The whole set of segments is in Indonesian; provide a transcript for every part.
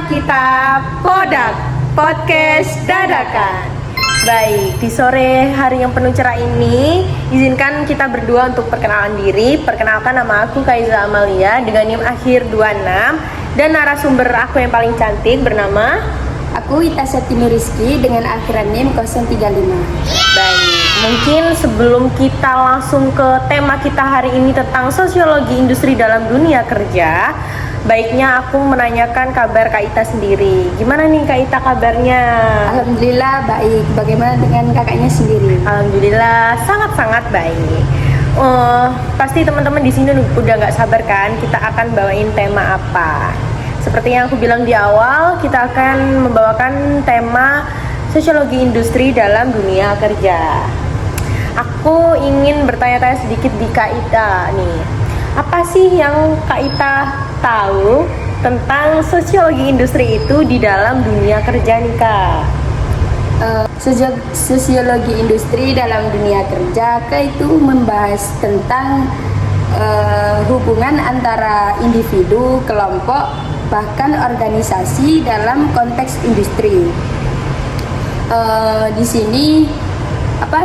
kita Podak Podcast Dadakan. Baik, di sore hari yang penuh cerah ini, izinkan kita berdua untuk perkenalan diri. Perkenalkan, nama aku Kaiza Amalia dengan NIM akhir 26 dan narasumber aku yang paling cantik bernama Aku Ita Setini Rizky dengan akhiran NIM 035. Baik, mungkin sebelum kita langsung ke tema kita hari ini tentang sosiologi industri dalam dunia kerja, baiknya aku menanyakan kabar Kak Ita sendiri. Gimana nih Kak Ita kabarnya? Alhamdulillah baik. Bagaimana dengan kakaknya sendiri? Alhamdulillah sangat-sangat baik. Pasti teman-teman di sini udah nggak sabar kan? Kita akan bawain tema apa? Seperti yang aku bilang di awal, kita akan membawakan tema sosiologi industri dalam dunia kerja. Aku ingin bertanya-tanya sedikit di Kak Ita nih. Apa sih yang Kak Ita tahu tentang sosiologi industri itu di dalam dunia kerja nih Kak? Sosiologi industri dalam dunia kerja itu membahas tentang hubungan antara individu, kelompok, bahkan organisasi dalam konteks industri. Di sini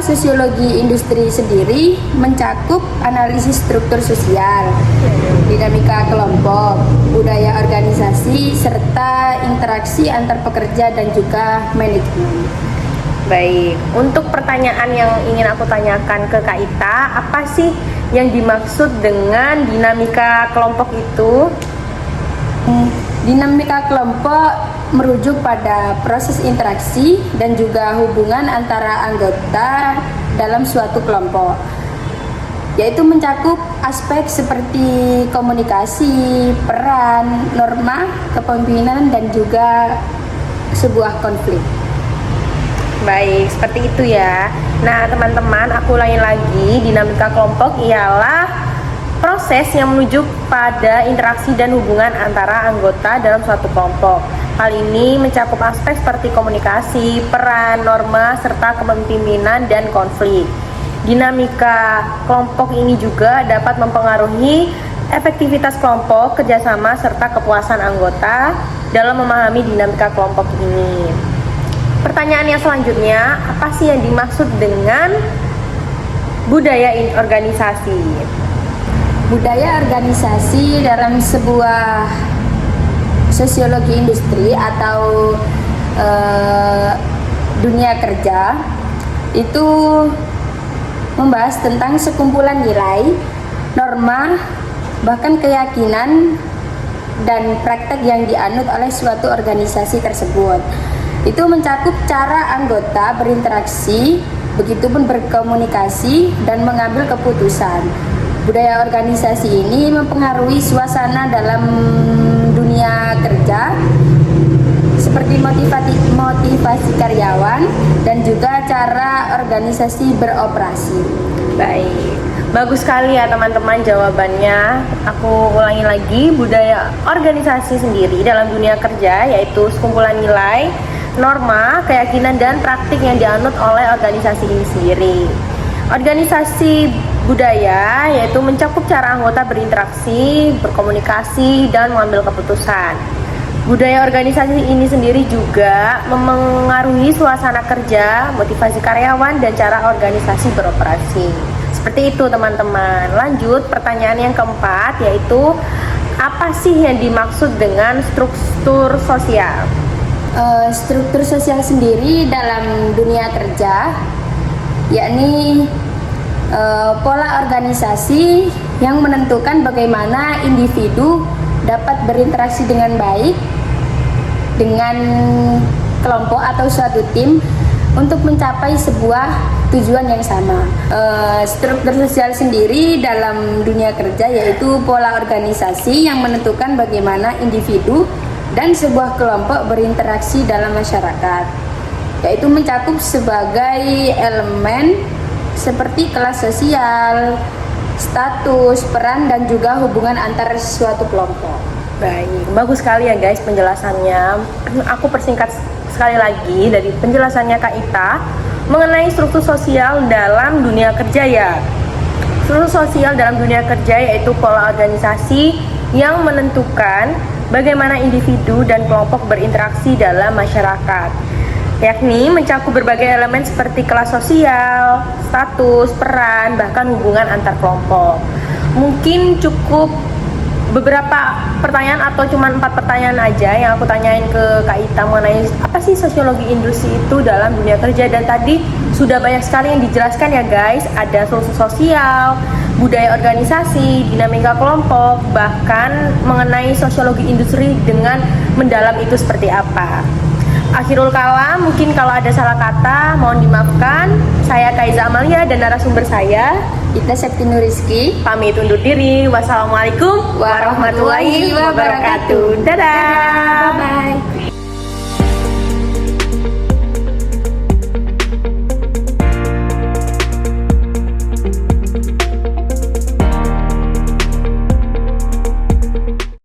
sosiologi industri sendiri mencakup analisis struktur sosial, dinamika kelompok, budaya organisasi, serta interaksi antar pekerja dan juga manajemen. Baik, untuk pertanyaan yang ingin aku tanyakan ke Kak Ita, apa sih yang dimaksud dengan dinamika kelompok itu? Dinamika kelompok merujuk pada proses interaksi dan juga hubungan antara anggota dalam suatu kelompok, yaitu mencakup aspek seperti komunikasi, peran, norma, kepemimpinan, dan juga sebuah konflik. Baik, seperti itu ya. Nah teman-teman, aku ulangi lagi, dinamika kelompok ialah proses yang menuju pada interaksi dan hubungan antara anggota dalam suatu kelompok. Hal ini mencakup aspek seperti komunikasi, peran, norma, serta kepemimpinan dan konflik. Dinamika kelompok ini juga dapat mempengaruhi efektivitas kelompok, kerjasama, serta kepuasan anggota dalam memahami dinamika kelompok ini. Pertanyaan yang selanjutnya, apa sih yang dimaksud dengan budaya organisasi? Budaya organisasi dalam sebuah sosiologi industri atau dunia kerja itu membahas tentang sekumpulan nilai, norma, bahkan keyakinan dan praktek yang dianut oleh suatu organisasi tersebut. Itu mencakup cara anggota berinteraksi, begitupun berkomunikasi dan mengambil keputusan. Budaya organisasi ini mempengaruhi suasana dalam dunia kerja seperti motivasi karyawan dan juga cara organisasi beroperasi. Baik, bagus sekali ya teman-teman jawabannya. Aku ulangi lagi, budaya organisasi sendiri dalam dunia kerja yaitu sekumpulan nilai, norma, keyakinan, dan praktik yang dianut oleh organisasi ini sendiri. Organisasi budaya yaitu mencakup cara anggota berinteraksi, berkomunikasi, dan mengambil keputusan. Budaya organisasi ini sendiri juga memengaruhi suasana kerja, motivasi karyawan, dan cara organisasi beroperasi. Seperti itu teman-teman. Lanjut, pertanyaan yang keempat yaitu apa sih yang dimaksud dengan struktur sosial? Struktur sosial sendiri dalam dunia kerja yakni pola organisasi yang menentukan bagaimana individu dapat berinteraksi dengan baik dengan kelompok atau suatu tim untuk mencapai sebuah tujuan yang sama. Struktur sosial sendiri dalam dunia kerja yaitu pola organisasi yang menentukan bagaimana individu dan sebuah kelompok berinteraksi dalam masyarakat, yaitu mencakup sebagai elemen seperti kelas sosial, status, peran, dan juga hubungan antar suatu kelompok. Baik, bagus sekali ya guys penjelasannya. Aku persingkat sekali lagi dari penjelasannya Kak Ita mengenai struktur sosial dalam dunia kerja ya. Struktur sosial dalam dunia kerja yaitu pola organisasi yang menentukan bagaimana individu dan kelompok berinteraksi dalam masyarakat, yakni mencakup berbagai elemen seperti kelas sosial, status, peran, bahkan hubungan antar kelompok. Mungkin cukup beberapa pertanyaan atau cuma 4 pertanyaan aja yang aku tanyain ke Kak Ita mengenai apa sih sosiologi industri itu dalam dunia kerja, dan tadi sudah banyak sekali yang dijelaskan ya guys. Ada sosial, budaya organisasi, dinamika kelompok, bahkan mengenai sosiologi industri dengan mendalam itu seperti apa. Akhirul kalam, mungkin kalau ada salah kata mohon dimaafkan. Saya Kaiza Amalia dan narasumber saya Ita Septinu Rizky. pamit undur diri. Wassalamualaikum warahmatullahi wabarakatuh. Dadah. Bye-bye.